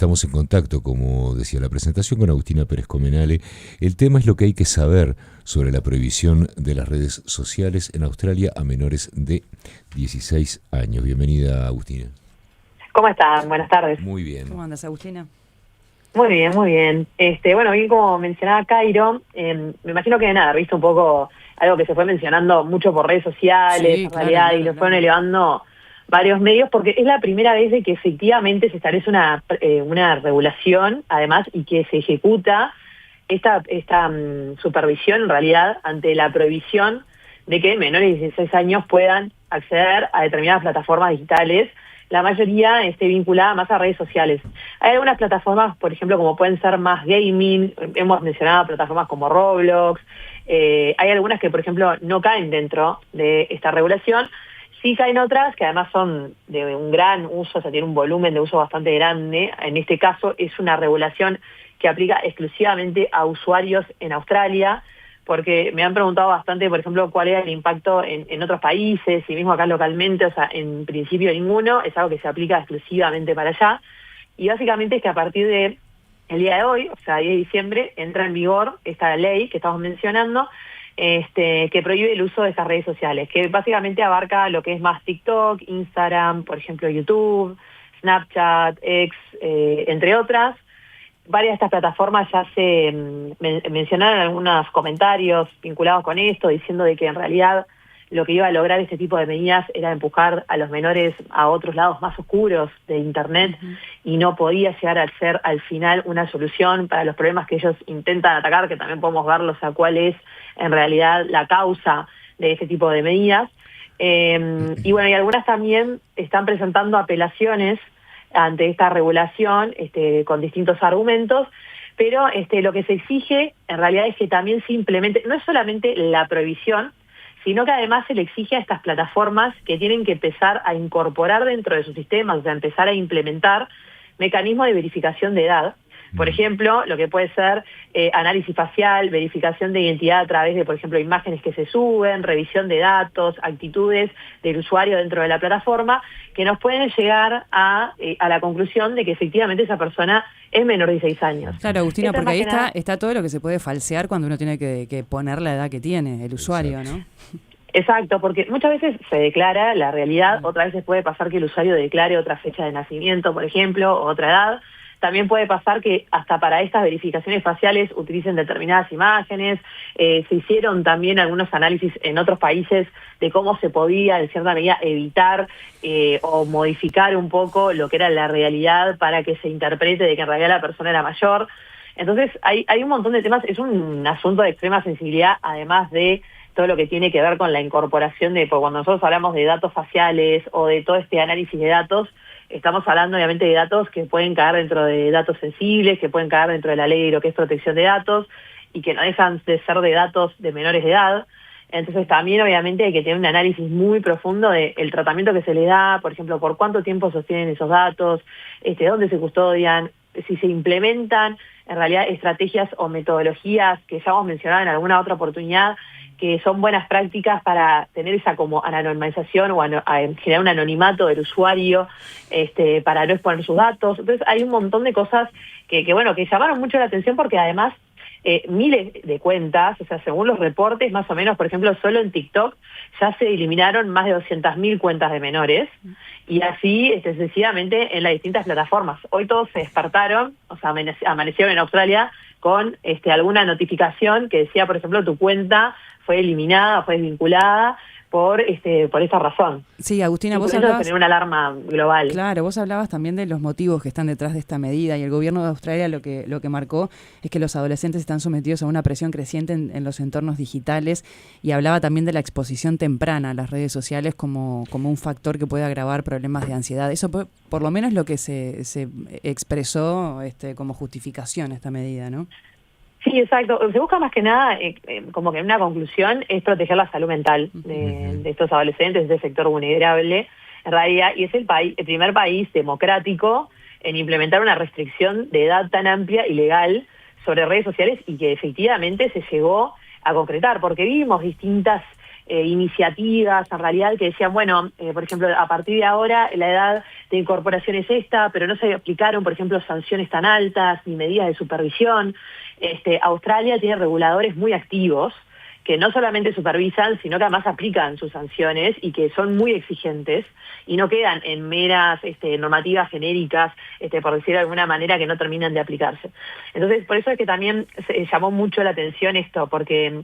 Estamos en contacto, como decía la presentación, con Agustina Pérez Comenale. El tema es lo que hay que saber sobre la prohibición de las redes sociales en Australia a menores de 16 años. Bienvenida, Agustina. ¿Cómo están? Buenas tardes. Muy bien. ¿Cómo andas, Agustina? Muy bien, muy bien. Bueno, bien como mencionaba Cairo, me imagino que nada, visto un poco algo que se fue mencionando mucho por redes sociales, Sí, en claro, realidad, claro, y lo claro. fueron elevando varios medios, porque es la primera vez de que efectivamente se establece una regulación, además, y que se ejecuta esta supervisión, en realidad, ante la prohibición de que menores de 16 años puedan acceder a determinadas plataformas digitales, la mayoría esté vinculada más a redes sociales. Hay algunas plataformas, por ejemplo, como pueden ser más gaming, hemos mencionado plataformas como Roblox, hay algunas que, por ejemplo, no caen dentro de esta regulación, sí caen otras que además son de un gran uso, o sea, tienen un volumen de uso bastante grande. En este caso es una regulación que aplica exclusivamente a usuarios en Australia, porque me han preguntado bastante, por ejemplo, cuál era el impacto en otros países, y mismo acá localmente, o sea, en principio ninguno, es algo que se aplica exclusivamente para allá, y básicamente es que a partir de el día de hoy, o sea, 10 de diciembre, entra en vigor esta ley que estamos mencionando, que prohíbe el uso de estas redes sociales, que básicamente abarca lo que es más TikTok, Instagram, por ejemplo, YouTube, Snapchat, X, entre otras. Varias de estas plataformas ya se mencionaron algunos comentarios vinculados con esto, diciendo de que en realidad lo que iba a lograr este tipo de medidas era empujar a los menores a otros lados más oscuros de Internet, y no podía llegar a ser al final una solución para los problemas que ellos intentan atacar, que también podemos verlos a cuál es en realidad la causa de este tipo de medidas. Y bueno, y algunas también están presentando apelaciones ante esta regulación, con distintos argumentos, pero lo que se exige en realidad es que también se implemente, no es solamente la prohibición, sino que además se le exige a estas plataformas que tienen que empezar a incorporar dentro de sus sistemas, o sea, empezar a implementar mecanismos de verificación de edad. Por ejemplo, lo que puede ser análisis facial, verificación de identidad a través de, por ejemplo, imágenes que se suben, revisión de datos, actitudes del usuario dentro de la plataforma, que nos pueden llegar a la conclusión de que efectivamente esa persona es menor de 16 años. Claro, Agustina, Esto porque ahí más que nada está todo lo que se puede falsear cuando uno tiene que poner la edad que tiene, el usuario, ¿no? Exacto, porque muchas veces se declara la realidad, otras veces puede pasar que el usuario declare otra fecha de nacimiento, por ejemplo, o otra edad. También puede pasar que hasta para estas verificaciones faciales utilicen determinadas imágenes. Se hicieron también algunos análisis en otros países de cómo se podía, en cierta medida, evitar o modificar un poco lo que era la realidad para que se interprete de que en realidad la persona era mayor. Entonces hay un montón de temas, es un asunto de extrema sensibilidad, además de todo lo que tiene que ver con la incorporación de, cuando nosotros hablamos de datos faciales o de todo este análisis de datos, estamos hablando obviamente de datos que pueden caer dentro de datos sensibles, que pueden caer dentro de la ley de lo que es protección de datos, y que no dejan de ser de datos de menores de edad. Entonces también obviamente hay que tener un análisis muy profundo del tratamiento que se le da, por ejemplo, por cuánto tiempo sostienen esos datos, dónde se custodian, si se implementan en realidad estrategias o metodologías que ya hemos mencionado en alguna otra oportunidad, que son buenas prácticas para tener esa como anonimización o generar un anonimato del usuario, para no exponer sus datos. Entonces hay un montón de cosas que llamaron mucho la atención, porque además miles de cuentas, o sea, según los reportes, más o menos, por ejemplo, solo en TikTok ya se eliminaron más de 200.000 cuentas de menores, y así sucesivamente en las distintas plataformas. Hoy todos se despertaron, o sea, amanecieron en Australia con alguna notificación que decía, por ejemplo, tu cuenta fue eliminada, fue desvinculada por esta razón. Sí, Agustina, vos hablabas... hablabas... tener una alarma global. Claro, vos hablabas también de los motivos que están detrás de esta medida, y el gobierno de Australia lo que marcó es que los adolescentes están sometidos a una presión creciente en los entornos digitales, y hablaba también de la exposición temprana a las redes sociales como un factor que puede agravar problemas de ansiedad. Eso por lo menos lo que se expresó como justificación esta medida, ¿no? Sí, exacto. Se busca más que nada, como que en una conclusión, es proteger la salud mental de estos adolescentes, de este sector vulnerable, en realidad, y es el primer país democrático en implementar una restricción de edad tan amplia y legal sobre redes sociales, y que efectivamente se llegó a concretar, porque vimos distintas iniciativas en realidad que decían, bueno, por ejemplo, a partir de ahora la edad de incorporación es esta, pero no se aplicaron, por ejemplo, sanciones tan altas ni medidas de supervisión. Australia tiene reguladores muy activos que no solamente supervisan, sino que además aplican sus sanciones y que son muy exigentes y no quedan en meras normativas genéricas, por decir de alguna manera, que no terminan de aplicarse. Entonces, por eso es que también se llamó mucho la atención esto, porque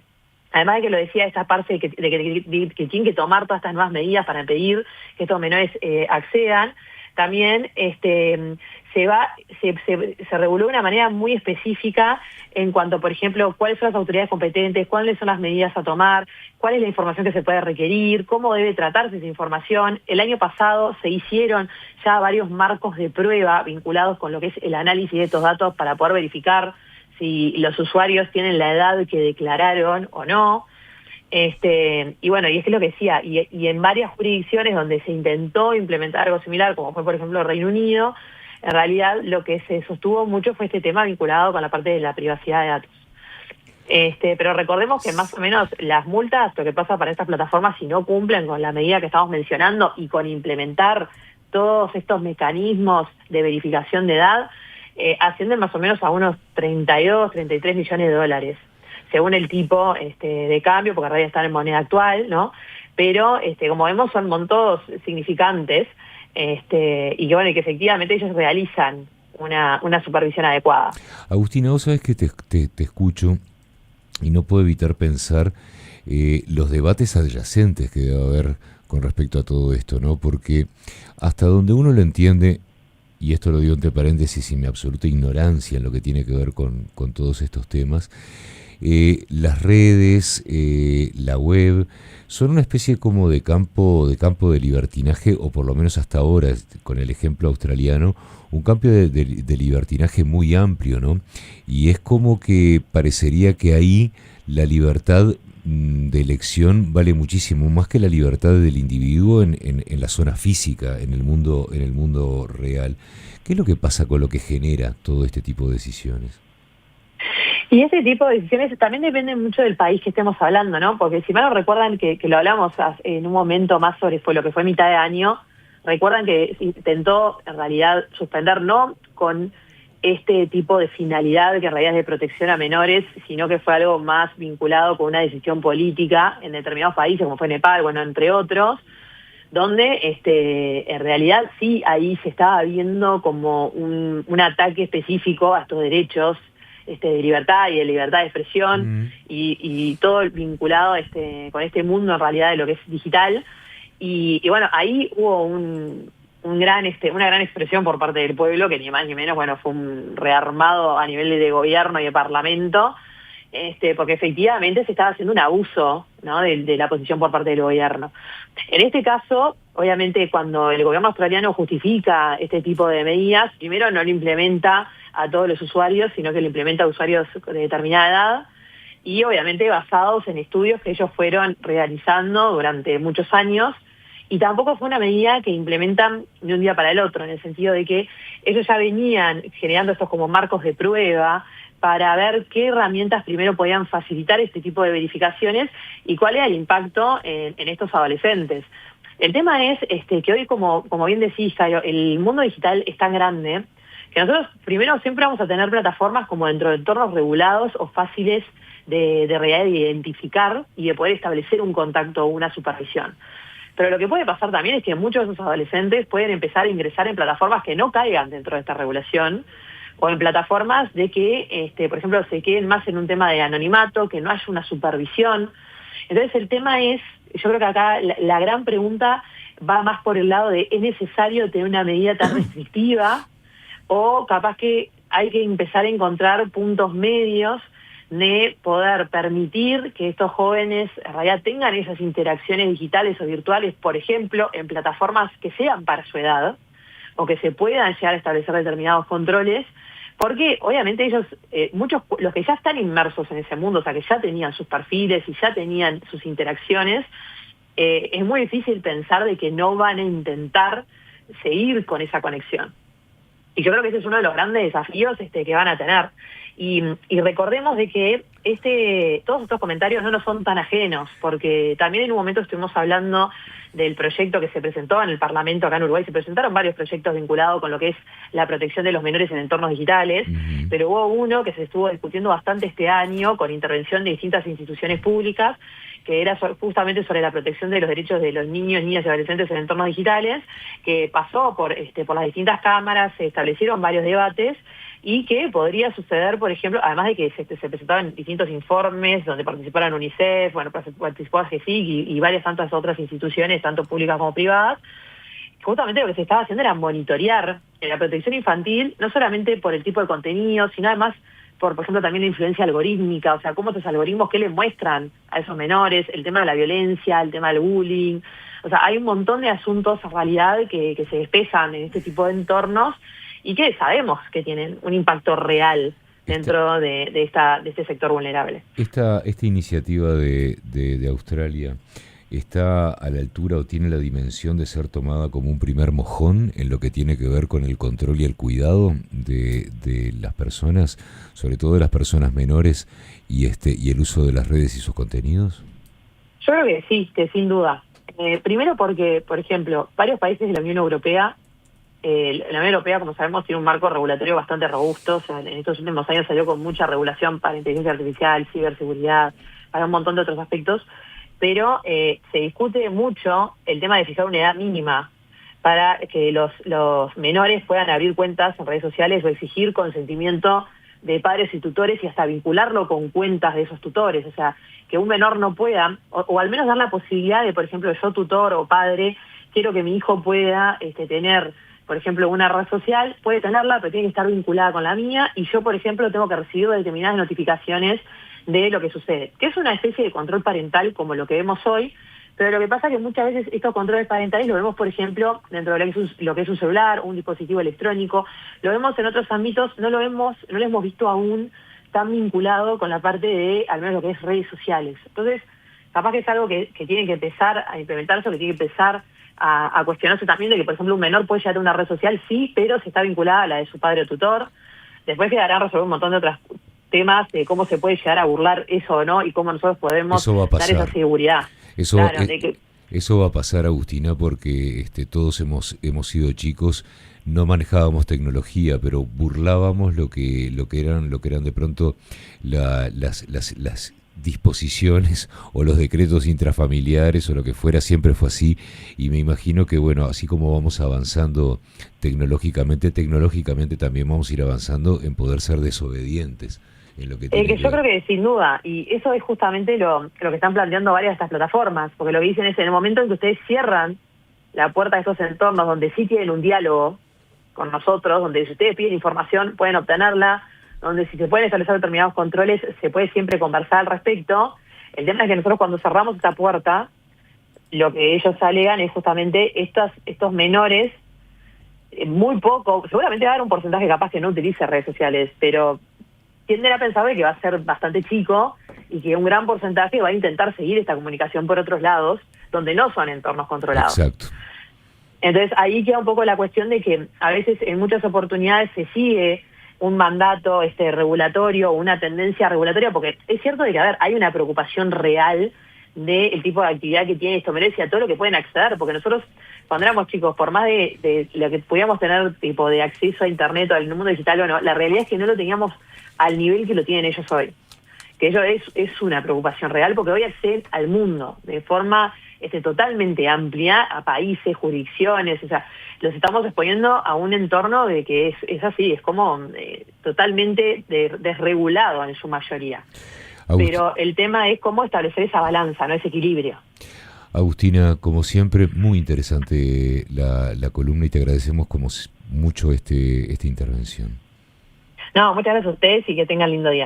además de que lo decía esta parte de que tienen que tomar todas estas nuevas medidas para impedir que estos menores accedan, también se reguló de una manera muy específica en cuanto, por ejemplo, cuáles son las autoridades competentes, cuáles son las medidas a tomar, cuál es la información que se puede requerir, cómo debe tratarse esa información. El año pasado se hicieron ya varios marcos de prueba vinculados con lo que es el análisis de estos datos para poder verificar si los usuarios tienen la edad que declararon o no. Y bueno, y es que lo que decía, y en varias jurisdicciones donde se intentó implementar algo similar, como fue por ejemplo Reino Unido, en realidad lo que se sostuvo mucho fue este tema vinculado con la parte de la privacidad de datos. Pero recordemos que más o menos las multas, lo que pasa para estas plataformas, si no cumplen con la medida que estamos mencionando y con implementar todos estos mecanismos de verificación de edad, ascienden más o menos a unos 32, 33 millones de dólares, según el tipo de cambio, porque en realidad están en moneda actual, ¿no? Pero, como vemos, son montos significantes, y que, bueno, y que efectivamente ellos realizan una supervisión adecuada. Agustina, vos sabés que te escucho y no puedo evitar pensar los debates adyacentes que debe haber con respecto a todo esto, ¿no? Porque hasta donde uno lo entiende, y esto lo digo entre paréntesis y mi absoluta ignorancia en lo que tiene que ver con todos estos temas, las redes, la web, son una especie como de campo de libertinaje, o por lo menos hasta ahora, con el ejemplo australiano, un campo de libertinaje muy amplio, ¿no? Y es como que parecería que ahí la libertad de elección vale muchísimo más que la libertad del individuo en la zona física, en el mundo real. ¿Qué es lo que pasa con lo que genera todo este tipo de decisiones? Y ese tipo de decisiones también dependen mucho del país que estemos hablando, ¿no? Porque si mal no recuerdan que lo hablamos en un momento más sobre lo que fue mitad de año, recuerdan que se intentó en realidad suspender, no con este tipo de finalidad que en realidad es de protección a menores, sino que fue algo más vinculado con una decisión política en determinados países, como fue Nepal, bueno, entre otros, donde en realidad sí ahí se estaba viendo como un ataque específico a estos derechos de libertad y de libertad de expresión, y todo vinculado con este mundo en realidad de lo que es digital. Y bueno, ahí hubo una gran expresión por parte del pueblo, que ni más ni menos, bueno, fue un rearmado a nivel de gobierno y de parlamento, porque efectivamente se estaba haciendo un abuso, ¿no?, de la posición por parte del gobierno. En este caso, obviamente, cuando el gobierno australiano justifica este tipo de medidas, primero no lo implementa a todos los usuarios, sino que lo implementa a usuarios de determinada edad, y obviamente basados en estudios que ellos fueron realizando durante muchos años, y tampoco fue una medida que implementan de un día para el otro, en el sentido de que ellos ya venían generando estos como marcos de prueba para ver qué herramientas primero podían facilitar este tipo de verificaciones y cuál era el impacto en estos adolescentes. El tema es que hoy, como bien decís, Caio, el mundo digital es tan grande que nosotros primero siempre vamos a tener plataformas como dentro de entornos regulados o fáciles de realidad de identificar y de poder establecer un contacto o una supervisión. Pero lo que puede pasar también es que muchos de esos adolescentes pueden empezar a ingresar en plataformas que no caigan dentro de esta regulación, o en plataformas de que, por ejemplo, se queden más en un tema de anonimato, que no haya una supervisión. Entonces el tema es, yo creo que acá la gran pregunta va más por el lado de, ¿es necesario tener una medida tan restrictiva? O capaz que hay que empezar a encontrar puntos medios de poder permitir que estos jóvenes en realidad tengan esas interacciones digitales o virtuales, por ejemplo, en plataformas que sean para su edad, o que se puedan llegar a establecer determinados controles, porque obviamente ellos, muchos, los que ya están inmersos en ese mundo, o sea, que ya tenían sus perfiles y ya tenían sus interacciones, es muy difícil pensar de que no van a intentar seguir con esa conexión. Y yo creo que ese es uno de los grandes desafíos que van a tener. Y recordemos de que todos estos comentarios no nos son tan ajenos, porque también en un momento estuvimos hablando del proyecto que se presentó en el Parlamento acá en Uruguay. Se presentaron varios proyectos vinculados con lo que es la protección de los menores en entornos digitales, pero hubo uno que se estuvo discutiendo bastante este año con intervención de distintas instituciones públicas, que era justamente sobre la protección de los derechos de los niños, niñas y adolescentes en entornos digitales, que pasó por las distintas cámaras, se establecieron varios debates, y que podría suceder, por ejemplo, además de que se presentaban distintos informes donde participaron UNICEF, bueno, participó AGESIC y varias tantas otras instituciones, tanto públicas como privadas. Justamente lo que se estaba haciendo era monitorear la protección infantil, no solamente por el tipo de contenido, sino además por ejemplo, también la influencia algorítmica, o sea, cómo esos algoritmos, qué le muestran a esos menores, el tema de la violencia, el tema del bullying. O sea, hay un montón de asuntos en realidad que se despejan en este tipo de entornos y que sabemos que tienen un impacto real dentro de este sector vulnerable. Esta iniciativa de Australia está a la altura o tiene la dimensión de ser tomada como un primer mojón en lo que tiene que ver con el control y el cuidado de las personas, sobre todo de las personas menores, y el uso de las redes y sus contenidos? Yo creo que sí, que sin duda. Primero porque, por ejemplo, varios países de la Unión Europea, la Unión Europea, como sabemos, tiene un marco regulatorio bastante robusto. O sea, en estos últimos años salió con mucha regulación para inteligencia artificial, ciberseguridad, para un montón de otros aspectos, pero se discute mucho el tema de fijar una edad mínima para que los menores puedan abrir cuentas en redes sociales o exigir consentimiento de padres y tutores y hasta vincularlo con cuentas de esos tutores. O sea, que un menor no pueda, o al menos dar la posibilidad de, por ejemplo, yo tutor o padre, quiero que mi hijo pueda tener, por ejemplo, una red social, puede tenerla, pero tiene que estar vinculada con la mía, y yo, por ejemplo, tengo que recibir determinadas notificaciones de lo que sucede, que es una especie de control parental como lo que vemos hoy, pero lo que pasa es que muchas veces estos controles parentales lo vemos, por ejemplo, dentro de lo que es un celular, un dispositivo electrónico, lo vemos en otros ámbitos, no lo hemos visto aún tan vinculado con la parte de, al menos lo que es redes sociales. Entonces, capaz que es algo que tiene que empezar a implementarse, o que tiene que empezar a cuestionarse también de que, por ejemplo, un menor puede llegar a una red social, sí, pero si está vinculada a la de su padre o tutor. Después quedará resolver un montón de otros temas de cómo se puede llegar a burlar eso o no y cómo nosotros podemos dar esa seguridad. Eso va a pasar, Agustina, porque todos hemos sido chicos, no manejábamos tecnología, pero burlábamos lo que eran de pronto las disposiciones o los decretos intrafamiliares o lo que fuera. Siempre fue así, y me imagino que, bueno, así como vamos avanzando tecnológicamente también vamos a ir avanzando en poder ser desobedientes en lo que yo creo que sin duda, y eso es justamente lo que están planteando varias de estas plataformas, porque lo que dicen es, en el momento en que ustedes cierran la puerta de estos entornos donde sí tienen un diálogo con nosotros, donde si ustedes piden información pueden obtenerla, donde si se pueden establecer determinados controles se puede siempre conversar al respecto. El tema es que nosotros, cuando cerramos esta puerta, lo que ellos alegan es justamente estos menores, muy poco, seguramente va a haber un porcentaje capaz que no utilice redes sociales, pero tienden a pensar que va a ser bastante chico y que un gran porcentaje va a intentar seguir esta comunicación por otros lados, donde no son entornos controlados. Exacto. Entonces ahí queda un poco la cuestión de que a veces en muchas oportunidades se sigue un mandato regulatorio o una tendencia regulatoria, porque es cierto de que, a ver, hay una preocupación real del tipo de actividad que tiene estos menores y a todo lo que pueden acceder, porque nosotros, cuando éramos chicos, por más de lo que podíamos tener tipo de acceso a internet o al mundo digital, bueno, la realidad es que no lo teníamos al nivel que lo tienen ellos hoy. Que ello es una preocupación real, porque hoy acceden al mundo de forma totalmente amplia, a países, jurisdicciones. O sea, los estamos exponiendo a un entorno de que es así, es como totalmente desregulado en su mayoría. Pero el tema es cómo establecer esa balanza, no ese equilibrio. Agustina, como siempre, muy interesante la columna, y te agradecemos como mucho esta intervención. No, muchas gracias a ustedes y que tengan lindo día.